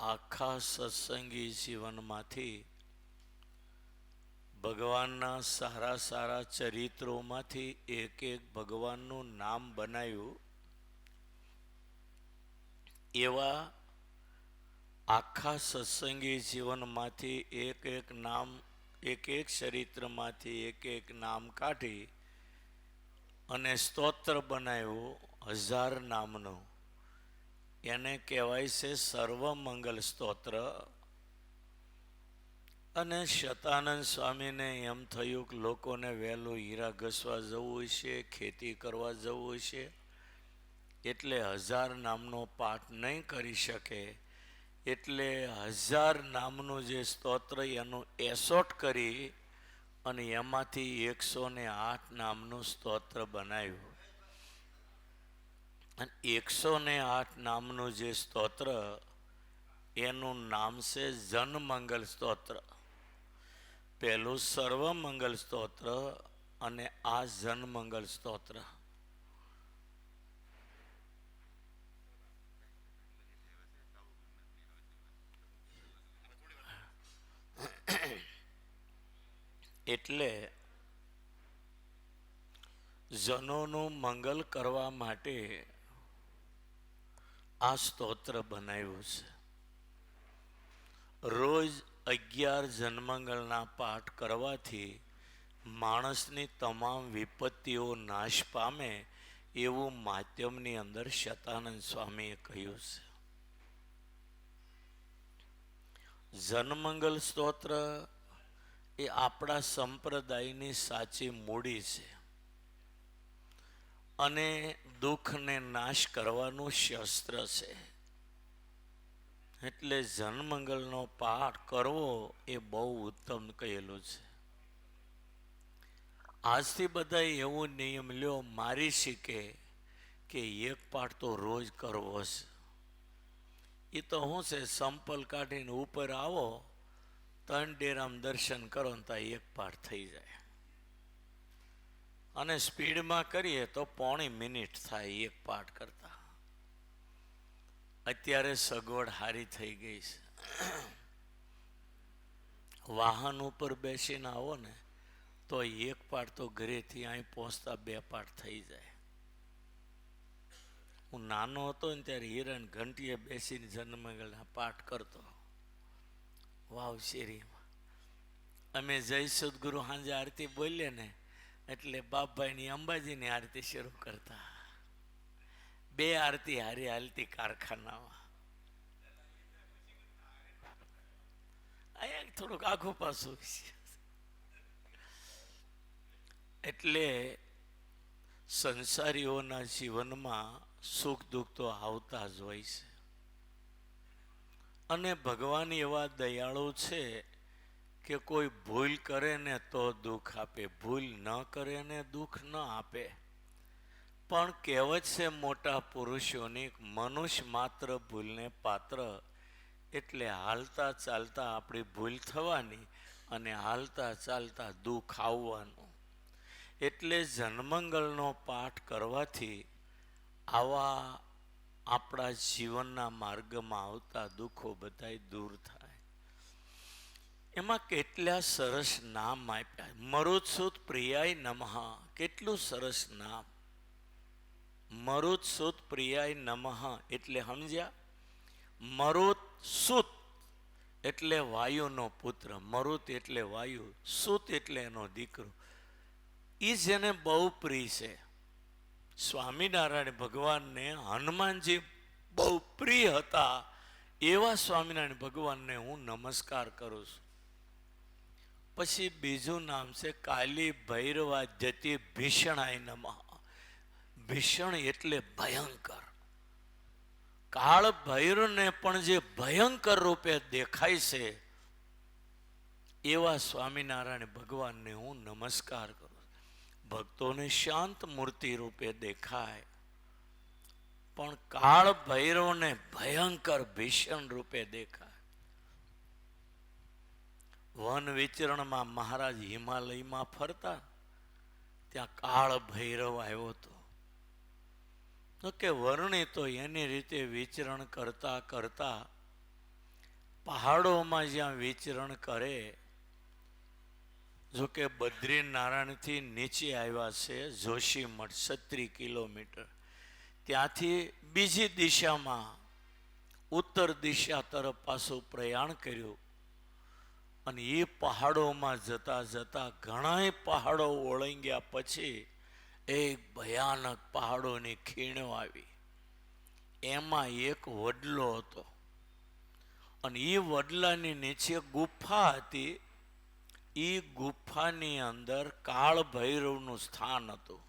આખા સત્સંગી જીવનમાંથી ભગવાનના સારા સારા ચરિત્રોમાંથી એક એક ભગવાનનું નામ બનાવ્યું. એવા આખા સત્સંગી જીવનમાંથી એક એક નામ, એક એક ચરિત્રમાંથી એક એક નામ કાઢી અને સ્તોત્ર બનાવ્યું 1000 નામનું. એને કહેવાય છે સર્વમંગલ સ્તોત્ર. અને શતાનંદ સ્વામીને એમ થયું કે લોકોને વહેલું હીરા ઘસવા જવું હશે, ખેતી કરવા જવું હશે, એટલે 1000 નામનો પાઠ નહીં કરી શકે. એટલે 1000 નામનું જે સ્તોત્ર એનું એસોટ કરી અને એમાંથી 108 નામનું સ્તોત્ર બનાવ્યું. અને 108 નામનું જે સ્તોત્ર એનું નામ છે જનમંગલ સ્તોત્ર. પહેલું સર્વમંગલ સ્તોત્ર અને આ જનમંગલ સ્તોત્ર. એટલે જનોનું મંગલ કરવા માટે આ સ્તોત્ર બનાવ્યું છે. રોજ 11 જન્મંગલના પાઠ કરવાથી માણસની તમામ વિપત્તિઓ નાશ પામે એવું માધ્યમની અંદર શતાનંદ સ્વામીએ કહ્યું છે. જનમંગલ સ્તોત્ર એ આપણા સંપ્રદાયની સાચી મૂડી છે અને દુઃખને નાશ કરવાનું શસ્ત્ર છે. એટલે જનમંગલનો પાઠ કરવો એ બહુ ઉત્તમ કહેલું છે. આજથી બધા એવો નિયમ લ્યો મારી શીખે કે એક પાઠ તો રોજ કરવો છે. એ તો શું છે, સંપલ કાઢીને ઉપર આવો, 3 ડેરામ દર્શન કરો ને ત્યાં એક પાઠ થઈ જાય. અને સ્પીડમાં કરીએ તો 1.5 મિનિટ થાય એક પાઠ કરતા. અત્યારે સગવડ સારી થઈ ગઈ છે. વાહન ઉપર બેસીને આવો ને તો એક પાઠ તો ઘરેથી અહીં પહોંચતા 2 પાઠ થઈ જાય. હું નાનો હતો ને ત્યારે હિરણ ઘંટીએ બેસીને જન્મંગલના પાઠ કરતો વાવ શેરીમાં. અમે જય સદગુરુ સાંજે આરતી બોલીએ ને એટલે બાપભાઈની અંબાજીની આરતી શરૂ કરતા. 2 આરતી હારી હાલતી કારખાનામાં. અહીંયા થોડુંક આખું પાછું. એટલે સંસારીઓના જીવનમાં સુખ દુઃખ તો આવતા જ હોય છે. અને ભગવાન એવા દયાળુ છે કે કોઈ ભૂલ કરે ને તો દુઃખ આપે, ભૂલ ન કરે ને દુઃખ ન આપે. પણ કહેવત છે મોટા પુરુષોની, મનુષ્ય માત્ર ભૂલને પાત્ર. એટલે હાલતા ચાલતા આપણી ભૂલ થવાની અને હાલતા ચાલતા દુઃખ આવવાનું. એટલે જન્મંગલનો પાઠ કરવાથી આવા આપણા જીવનના માર્ગમાં આવતા દુઃખો બધાય દૂર થાય. એમાં કેટલા સરસ નામ આપ્યા. મરુત્સુત પ્રિયાય નમઃ, કેટલું સરસ નામ. મરુત્સુત પ્રિયાય નમઃ એટલે સમજ્યા? મરુત સુત એટલે વાયુનો પુત્ર, મરુત એટલે વાયુ, સુત એટલે એનો દીકરો. એ જેને બહુ પ્રિય છે. સ્વામિનારાયણ ભગવાનને હનુમાનજી બહુ પ્રિય હતા. એવા સ્વામિનારાયણ ભગવાનને હું નમસ્કાર કરું છું. પછી બીજું નામ છે કાલી ભૈરવા જતી ભીષણાય નમઃ. ભીષણ એટલે ભયંકર. કાળ ભૈરવને પણ જે ભયંકર રૂપે દેખાય છે એવા સ્વામિનારાયણ ભગવાનને હું નમસ્કાર કરું. ભક્તોને શાંત મૂર્તિ રૂપે દેખાય પણ કાળ ભૈરવને ભયંકર ભીષણ રૂપે દેખાય. વન વિચરણમાં મહારાજ હિમાલયમાં ફરતા, ત્યાં કાળ ભૈરવ આવ્યો હતો. તો કે વર્ણિ તો એની રીતે વિચરણ કરતા કરતા પહાડોમાં જ્યાં વિચરણ કરે, જો કે બદ્રીનારાયણથી નીચે આવ્યા છે જોશીમઠ 36 કિલોમીટર, ત્યાંથી બીજી દિશામાં ઉત્તર દિશા તરફ પાછું પ્રયાણ કર્યું. અને એ પહાડોમાં જતા જતા ઘણાય પહાડો ઓળંગ્યા પછી એક ભયાનક પહાડોની ખીણો આવી. એમાં એક વડલો હતો અને એ વડલાની નીચે ગુફા હતી. એ ગુફાની અંદર કાળ ભૈરવનું સ્થાન હતું.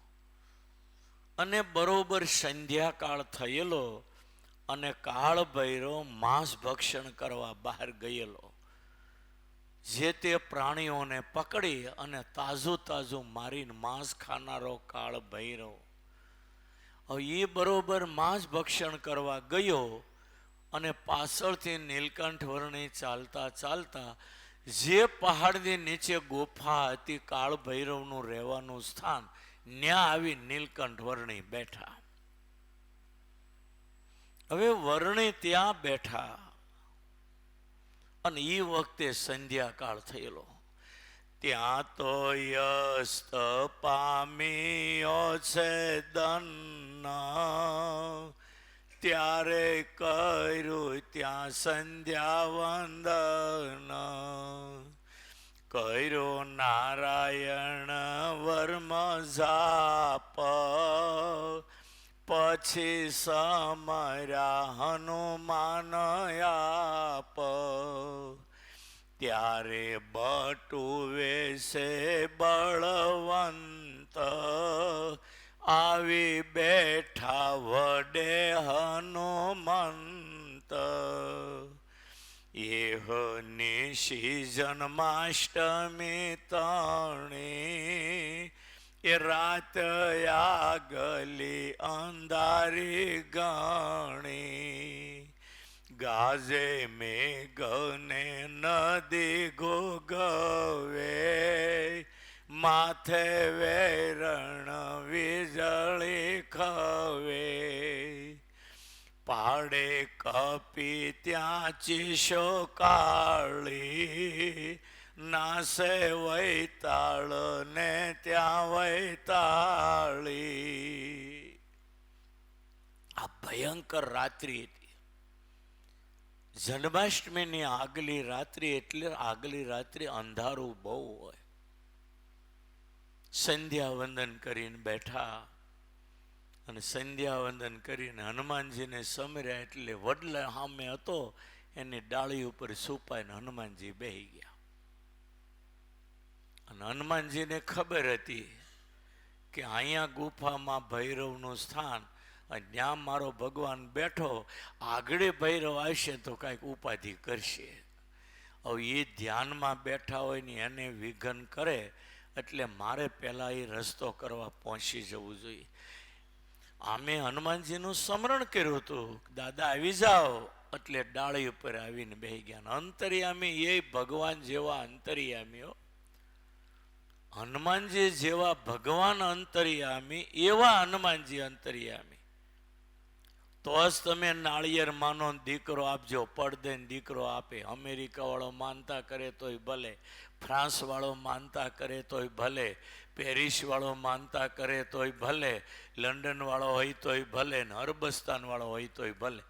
અને બરોબર સંધ્યાકાળ થયેલો અને કાળ ભૈરવ માંસ ભક્ષણ કરવા બહાર ગયેલો. જે તે પ્રાણીઓને પકડી અને તાજું મારીને માંસ ખાનારો કાળ ભૈરવ. હવે એ બરોબર માંસ ભક્ષણ કરવા ગયો અને પાછળથી નીલકંઠ વર્ણી ચાલતા ચાલતા જે પહાડની નીચે ગુફા હતી કાળ ભૈરવનું રહેવાનું સ્થાન, ત્યાં આવી નીલકંઠ વર્ણી બેઠા. હવે વર્ણી ત્યાં બેઠા અને એ વખતે સંધ્યાકાળ થયેલો. ત્યાં તો યસ્ત પામ્યો છે દન્ન, ત્યારે કર્યું ત્યાં સંધ્યા વંદન. કર્યો નારાયણ વર્મ જાપ, પછી સમર્યા હનુમાન આપ. ત્યારે બટુવે છે બળવંત, આવી બેઠા વડે હનુમંત. એહ નિશી જન્માષ્ટમી તણી, એ રાત આગલી અંધારી ગણી. ગાજે મેઘને નદી ગોગવે, માથે વેરણ વીજળી ખવે. પાડે કપી ત્યાં ચીસો કાળી, નાસે વૈતાળ ને ત્યાં વૈતાળી. આ ભયંકર રાત્રિ હતી. જન્માષ્ટમીની આગલી રાત્રિ એટલે આગલી રાત્રિ અંધારું બહુ હોય. સંધ્યા વંદન કરીને બેઠા અને સંધ્યા વંદન કરીને હનુમાનજીને સમર્યા એટલે વડલા સામે હતો એની ડાળી ઉપર સુપાઈને હનુમાનજી બેહી ગયા. અને હનુમાનજીને ખબર હતી કે અહીંયા ગુફામાં ભૈરવનું સ્થાન, ત્યાં મારો ભગવાન બેઠો, આગળ ભૈરવ આવશે તો કાંઈક ઉપાધિ કરશે. હવે એ ધ્યાનમાં બેઠા હોય ને એને વિઘન કરે એટલે મારે પહેલાં એ રસ્તો કરવા પહોંચી જવું જોઈએ. આમે હનુમાનજીનું સ્મરણ કર્યું હતું, દાદા આવી જાઓ, એટલે ડાળી ઉપર આવીને બેસી ગયા. અંતર્યામી એ ભગવાન જેવા અંતર્યામીઓ, હનુમાનજી જેવા ભગવાન અંતર્યામી એવા હનુમાનજી અંતર્યામી. તો જ તમે નાળિયેર માનો દીકરો આપજો, પડદે દીકરો આપે. અમેરિકા વાળો માનતા કરે તોય ભલે, ફ્રાન્સ વાળો માનતા કરે તોય ભલે, પેરિસ વાળો માનતા કરે તોય ભલે, લંડન વાળો હોય તોય ભલે, ને અરબસ્તાન વાળો હોય તોય ભલે.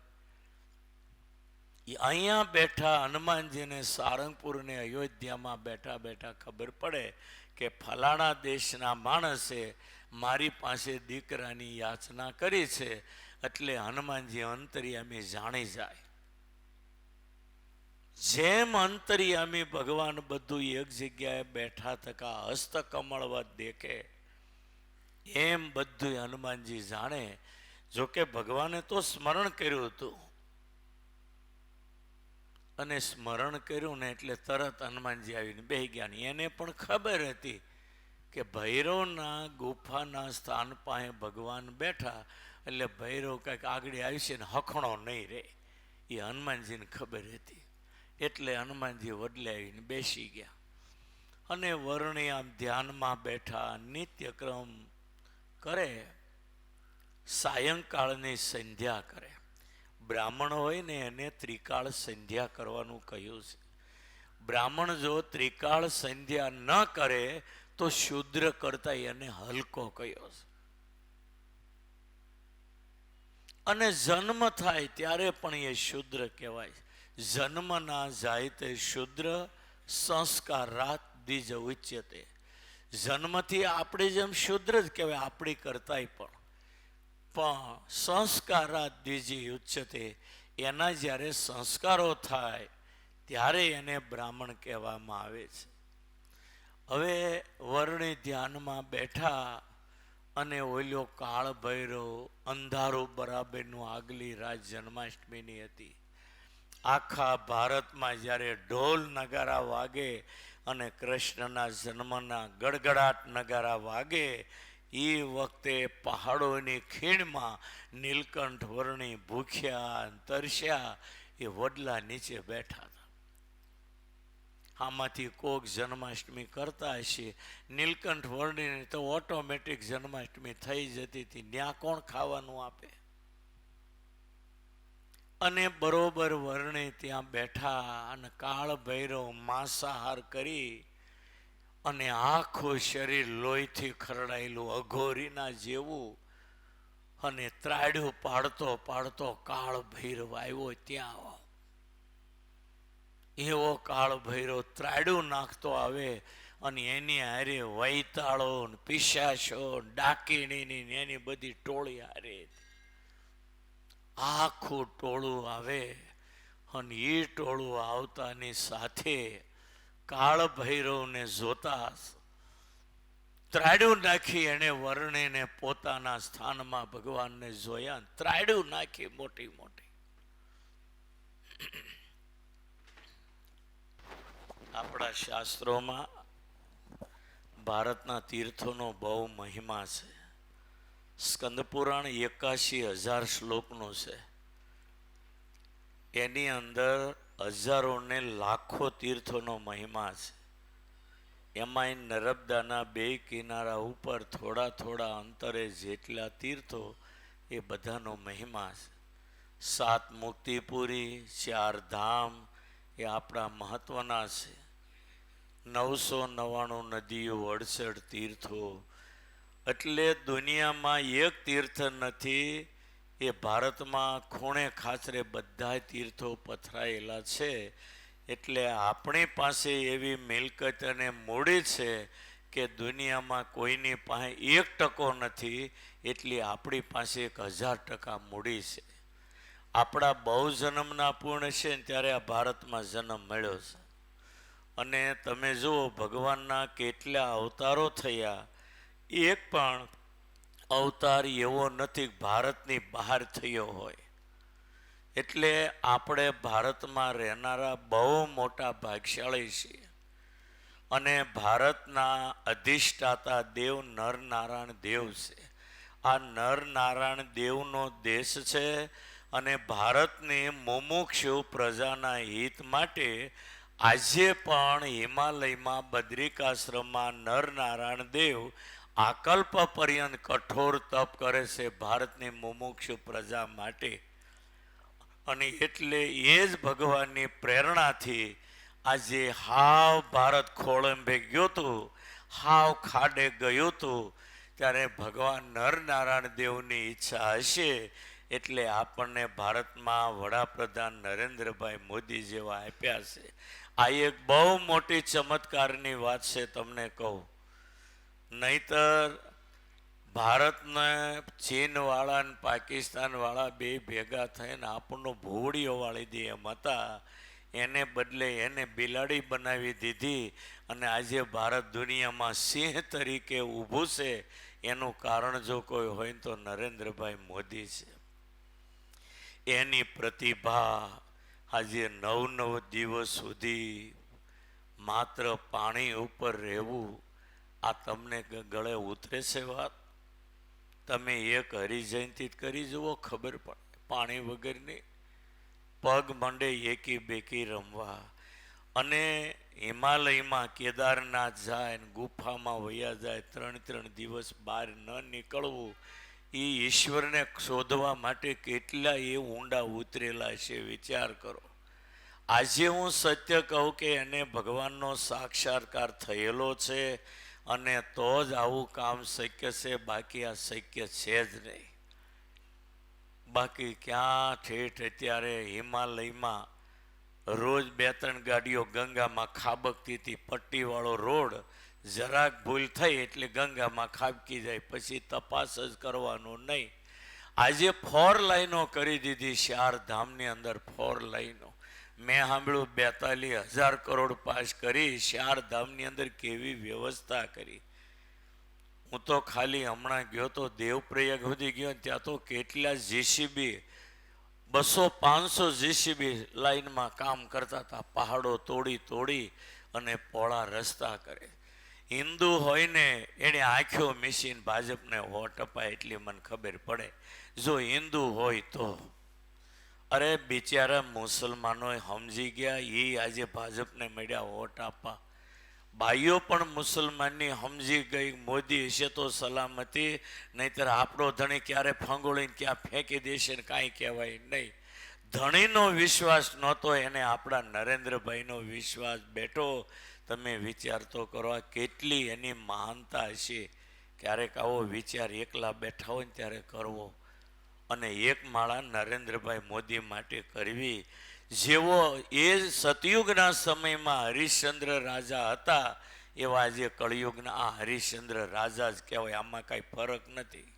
અહીંયા બેઠા હનુમાનજીને સારંગપુર ને અયોધ્યામાં બેઠા બેઠા ખબર પડે કે ફલાણા દેશના માણસે મારી પાસે દીકરાની યાચના કરી છે. એટલે હનુમાનજી અંતર્યામી જાણી જાય. જેમ અંતર્યામી ભગવાન બધું એક જગ્યાએ બેઠા થકા હસ્તકમળવત દેખે, એમ બધું હનુમાનજી જાણે. જોકે ભગવાને તો સ્મરણ કર્યું હતું, અને સ્મરણ કર્યું ને એટલે તરત હનુમાનજી આવીને બેહી ગયા. એને પણ ખબર હતી કે ભૈરવના ગુફાના સ્થાન પાસે ભગવાન બેઠા એટલે ભૈરવ કંઈક આગળ આવશે ને હખણો નહીં રહે, એ હનુમાનજીને ખબર હતી. એટલે હનુમાનજી વડલે આવીને બેસી ગયા અને વર્ણી આમ ધ્યાનમાં બેઠા નિત્યક્રમ કરે. સાયંકાળની સંધ્યા કરે. બ્રાહ્મણ હોય ને એને ત્રિકાળ સંધ્યા કરવાનું કહ્યું છે. બ્રાહ્મણ જો ત્રિકાળ સંધ્યા ન કરે તો શૂદ્ર કરતા એને હલકો કહ્યો છે. અને જન્મ થાય ત્યારે પણ એ શૂદ્ર કહેવાય. જન્મ ના જાય તે શૂદ્ર સંસ્કારાત દ્વિજ ઉચ્યતે. જન્મથી આપણે જેમ શૂદ્ર જ કહેવાય, આપણી કરતાય પણ સંસ્કારાત દ્વિજ ઉચ્યતે. એના જ્યારે સંસ્કારો થાય ત્યારે એને બ્રાહ્મણ કહેવામાં આવે છે. હવે વર્ણિ ધ્યાનમાં બેઠા અને ઓલ્યો કાળ ભૈરવ અંધારું બરાબરનું આગલી રાત જન્માષ્ટમીની હતી. આખા ભારતમાં જ્યારે ઢોલ નગારા વાગે અને કૃષ્ણના જન્મના ગડગડાટ નગારા વાગે, એ વખતે પહાડોની ખીણમાં નીલકંઠ વર્ણી ભૂખ્યા તરસ્યા એ વડલા નીચે બેઠા હતા. આમાંથી કોક જન્માષ્ટમી કરતા હશે. નીલકંઠ વર્ણીને તો ઓટોમેટિક જન્માષ્ટમી થઈ જતી હતી. ત્યાં કોણ ખાવાનું આપે? અને બરોબર વર્ણે ત્યાં બેઠા અને કાળ ભૈરવ માંસાહાર કરી અને આખું શરીર લોહીથી ખરડાયેલું અઘોરીના જેવું, અને ત્રાડ્યું પાડતો પાડતો કાળ ભૈરવ આવ્યો. ત્યાં એવો કાળ ભૈરવ ત્રાડ્યું નાખતો આવે અને એની હારે વૈતાળો પિશાચો ડાકીણીની એની બધી ટોળી હારે આખું ટોળું આવે. અને એ ટોળું આવતાની સાથે કાળ ભૈરવને જોતા ત્રાડ્યું નાખી એને વર્ણિને પોતાના સ્થાનમાં ભગવાનને જોયા. ત્રાડ્યું નાખી મોટી મોટી. આપણા શાસ્ત્રોમાં ભારતના તીર્થોનો બહુ મહિમા છે. સ્કંદ પુરાણ 81,000 શ્લોકનું છે. એની અંદર હજારો ને લાખો તીર્થોનો મહિમા છે. એમાંય નર્મદાના 2 કિનારા ઉપર થોડા થોડા અંતરે જેટલા તીર્થો એ બધાનો મહિમા છે. 7 મુક્તિપુરી, 4 ધામ એ આપણા મહત્વના છે. 999 નદીઓ, 68 તીર્થો. એટલે દુનિયામાં એક તીર્થ નથી, એ ભારતમાં ખૂણે ખાચરે બધા તીર્થો પથરાયેલા છે. એટલે આપણી પાસે એવી મિલકત અને મૂડી છે કે દુનિયામાં કોઈની પાસે 1% નથી, એટલી આપણી પાસે 1000% મૂડી છે. આપણા બહુ જન્મના પૂર્ણ છે ને ત્યારે આ ભારતમાં જન્મ મળ્યો છે. અને તમે જુઓ ભગવાનના કેટલા અવતારો થયા, એક પણ અવતાર એવો નથી ભારતની બહાર થયો હોય. એટલે આપણે ભારતમાં રહેનારા બહુ મોટા ભાગ્યશાળી છીએ. અને ભારતના અધિષ્ઠાતા દેવ નરનારાયણ દેવ છે. આ નરનારાયણ દેવનો દેશ છે. અને ભારતની મુમુક્ષુ પ્રજાના હિત માટે આજે પણ હિમાલયમાં બદ્રિકાશ્રમમાં નરનારાયણ દેવ આકલ્પ પર્યંત કઠોર તપ કરે છે ભારતની મુમુક્ષુ પ્રજા માટે. અને એટલે એ જ ભગવાનની પ્રેરણાથી આજે હાવ ભારત ખોળંબે ગયું હતું, હાવ ખાડે ગયું હતું, ત્યારે ભગવાન નરનારાયણ દેવની ઈચ્છા હશે એટલે આપણને ભારતમાં વડાપ્રધાન નરેન્દ્રભાઈ મોદી જેવા આપ્યા છે. આ એક બહુ મોટી ચમત્કારની વાત છે, તમને કહું. નહીતર ભારતને ચીનવાળા ને પાકિસ્તાનવાળા બે ભેગા થઈને આપણનો ભોળીઓ વાળી દે એમ હતા. એને બદલે એને બિલાડી બનાવી દીધી. અને આજે ભારત દુનિયામાં સિંહ તરીકે ઊભું છે. એનું કારણ જો કોઈ હોય તો નરેન્દ્રભાઈ મોદી છે. એની પ્રતિભા આજે 9 દિવસ સુધી માત્ર પાણી ઉપર રહેવું, આ તમને ગળે ઉતરે છે વાત? તમે એક હરિજયંતિ કરી જુઓ, ખબર પડે. પાણી વગરની પગ મંડે એકી બેકી રમવા. અને હિમાલયમાં કેદારનાથ જાય, ગુફામાં વયા જાય, 3 દિવસ બહાર ન નીકળવું, એ ઈશ્વરને શોધવા માટે કેટલા એ ઊંડા ઉતરેલા છે, વિચાર કરો. આજે હું સત્ય કહું કે એને ભગવાનનો સાક્ષાત્કાર થયેલો છે અને તો જ આવું કામ શક્ય છે, બાકી આ શક્ય છે જ નહીં. બાકી ક્યાં ઠેઠ અત્યારે હિમાલયમાં રોજ 2-3 ગાડીઓ ગંગામાં ખાબકતી હતી. પટ્ટીવાળો રોડ, જરાક ભૂલ થઈ એટલે ગંગામાં ખાબકી જાય, પછી તપાસ જ કરવાનું નહીં. આજે 4 લાઈનો કરી દીધી 4 ધામની અંદર. 4 લાઈનો મેં સાંભળ્યું 42,000 કરોડ પાસ કરી 4 ધામની અંદર. કેવી વ્યવસ્થા કરી! હું તો ખાલી હમણાં ગયો તો દેવપ્રયાગ સુધી ગયો, ત્યાં તો કેટલા જીસીબી 200-500 જીસીબી લાઈનમાં કામ કરતા હતા. પહાડો તોડી અને પોળા રસ્તા કરે. હિન્દુ હોય ને એને આંખો મીસીને ભાજપને વોટ અપાય એટલી મને ખબર પડે, જો હિન્દુ હોય તો. અરે બિચારા મુસલમાનો સમજી ગયા, એ આજે ભાજપને મળ્યા વોટ આપવા. ભાઈઓ પણ મુસલમાનની સમજી ગઈ, મોદી હશે તો સલામતી, નહીતર આપણો ધણી ક્યારે ફંગોળીને ક્યાં ફેંકી દેશે ને કાંઈ કહેવાય નહીં. ધણીનો વિશ્વાસ નહોતો, એને આપણા નરેન્દ્રભાઈનો વિશ્વાસ બેઠો. તમે વિચાર તો કરો કેટલી એની મહાનતા હશે. ક્યારેક આવો વિચાર એકલા બેઠા હોય ને ત્યારે કરવો, અને એક માળા નરેન્દ્રભાઈ મોદી માટે કરવી. જેવો એ સતયુગના સમયમાં હરિશ્ચંદ્ર રાજા હતા, એવા આજે કળિયુગના આ હરિશ્ચંદ્ર રાજા જ કહેવાય. આમાં કાંઈ ફરક નથી.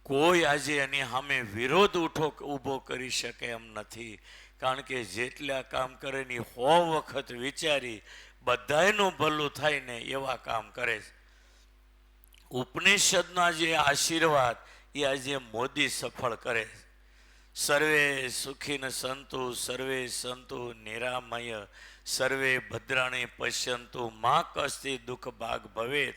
કોઈ આજે એની સામે વિરોધ ઊભો કરી શકે એમ નથી. કારણ કે જેટલા કામ કરે ને 100 વખત વિચારી બધાયનું ભલું થાય ને એવા કામ કરે છે. ઉપનિષદના જે આશીર્વાદ એ આજે મોદી સફળ કરે છે. સર્વે સુખીન સંતુ, સર્વે સંતુ નિરામય, સર્વે ભદ્રાણી પશ્યંતુ, મા કસ્તિ દુઃખ ભાગ ભવેત.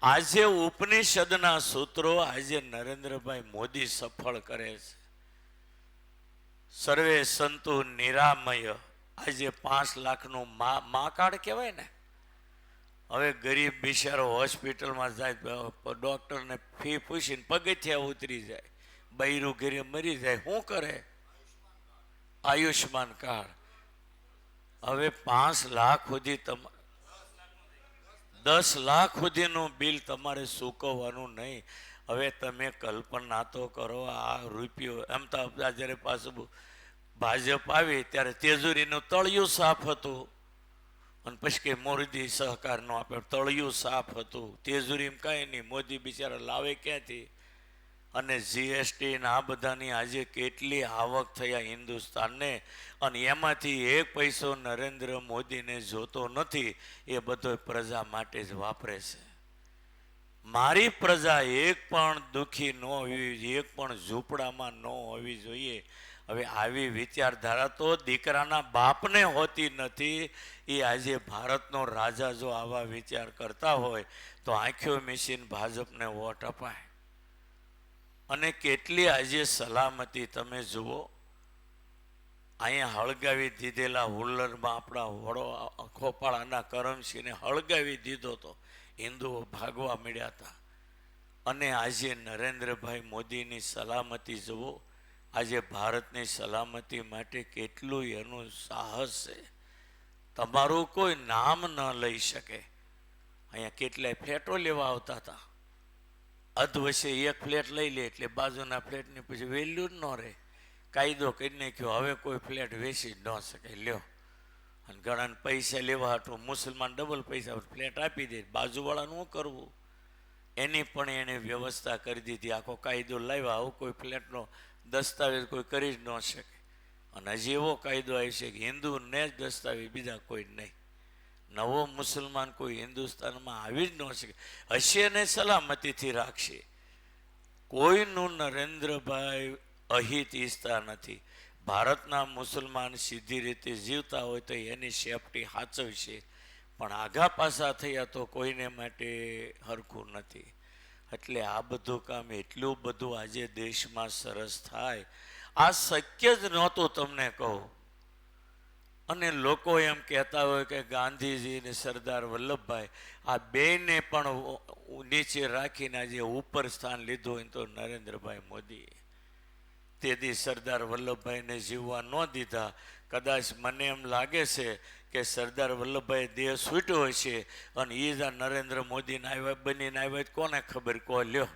આજે ઉપનિષદના સૂત્રો આજે નરેન્દ્રભાઈ મોદી સફળ કરે છે. સર્વે સંતુ નિરામય, આજે 5 લાખનું મા કાર્ડ કહેવાય ને. હવે ગરીબ બિચારો હોસ્પિટલમાં જાય, ડૉક્ટરને ફી પૂછીને પગથિયા ઉતરી જાય, બૈરું ઘરે મરી જાય, શું કરે? આયુષ્માન કાર્ડ. હવે 5 લાખ સુધી 10 લાખ સુધીનું બિલ તમારે ચૂકવવાનું નહીં. હવે તમે કલ્પના તો કરો, આ રૂપિયો એમ તો જ્યારે પાછું ભાજપ આવી ત્યારે તેજુરીનું તળિયું સાફ હતું, અને પછી કે મોદી સહકાર નો આપે. તળિયું સાફ હતું, તેજુરીમાં કાંઈ નહીં. મોદી બિચારા લાવે ક્યાંથી? અને જીએસટી ને આ બધાની આજે કેટલી આવક થયા હિન્દુસ્તાનને, અને એમાંથી 1 પૈસો નરેન્દ્ર મોદીને જોતો નથી. એ બધો પ્રજા માટે જ વાપરે છે. મારી પ્રજા એક પણ દુઃખી ન હોવી, એક પણ ઝૂંપડામાં ન હોવી જોઈએ. હવે આવી વિચારધારા તો દીકરાના બાપને હોતી નથી. એ આજે ભારતનો રાજા જો આવા વિચાર કરતા હોય તો આંખો મીસીને ભાજપને વોટ અપાય. અને કેટલી આજે સલામતી તમે જુઓ. અહીંયા હળગાવી દીધેલા હુલ્લરમાં આપણા વડો ખોપાળાના કરમસિંહને હળગાવી દીધો તો હિન્દુઓ ભાગવા મળ્યા હતા. અને આજે નરેન્દ્રભાઈ મોદીની સલામતી જુઓ. આજે ભારતની સલામતી માટે કેટલું એનું સાહસ છે. તમારું કોઈ નામ ન લઈ શકે. અહીંયા કેટલાય ફ્લેટો લેવા આવતા હતા. અધવચ્ચે 1 ફ્લેટ લઈ લે એટલે બાજુના ફ્લેટની પછી વેલ્યુ જ ન રહે. કાયદો કરી નાખ્યો, હવે કોઈ ફ્લેટ વેચી જ ન શકે. લ્યો, અને ઘણાને પૈસા લેવા હાટું મુસલમાન ડબલ પૈસા ફ્લેટ આપી દે, બાજુવાળાનું શું કરવું? એની પણ એને વ્યવસ્થા કરી દીધી. આખો કાયદો લાવ્યા, આવું કોઈ ફ્લેટનો દસ્તાવેજ કોઈ કરી જ ન શકે. અને હજી એવો કાયદો આવી છે કે હિન્દુને જ દસ્તાવેજ, બીજા કોઈ નહીં. નવો મુસલમાન કોઈ હિન્દુસ્તાનમાં આવી જ ન શકે. હશે ને સલામતીથી રાખશે. કોઈનું નરેન્દ્રભાઈ અહિત ઈચ્છતા નથી. ભારતના મુસલમાન સીધી રીતે જીવતા હોય તો એની સેફટી સાચવશે, પણ આઘા પાછા થયા તો કોઈને માટે હરખું નથી. એટલે આ બધું કામ એટલું બધું આજે દેશમાં સરસ થાય, આ શક્ય જ નહોતું. તમને કહું, અને લોકો એમ કહેતા હોય કે ગાંધીજી ને સરદાર વલ્લભભાઈ આ બેને પણ નીચે રાખીને આજે ઉપર સ્થાન લીધું હોય તો નરેન્દ્રભાઈ મોદી. તેથી સરદાર વલ્લભભાઈને જીવવા ન દીધા. કદાચ મને એમ લાગે છે કે સરદાર વલ્લભભાઈ દેહ છૂટ્યો હોય છે અને એ જ નરેન્દ્ર મોદીને આવ્યા બનીને આવ્યા કોને ખબર, કહો લ્યો.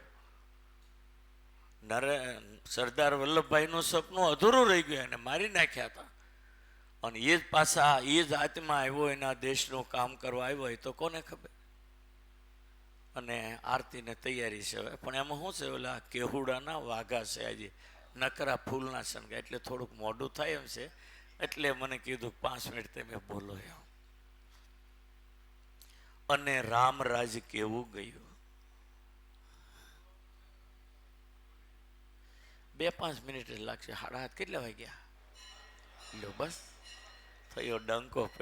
સરદાર વલ્લભભાઈનું સપનું અધૂરું રહી ગયું, એને મારી નાખ્યા હતા. અને એ જ પાછા એ જ આત્મા આવ્યો એના દેશનું કામ કરવા આવ્યો હોય તો કોને ખબર. અને આરતીને તૈયારી છે હવે, પણ એમાં શું છે, ઓલા કેહુડાના વાઘા છે આજે નકરા ફૂલના શણગાર, એટલે થોડુંક મોડું થાય એમ છે. એટલે મને કીધું 5 મિનિટ તમે બોલો એમ. અને રામરાજ કેવું ગયું, 2-5 મિનિટ જ લાગશે. 7:30 કેટલા વાગ્યા? લો બસ થયો ડંકો પેટ.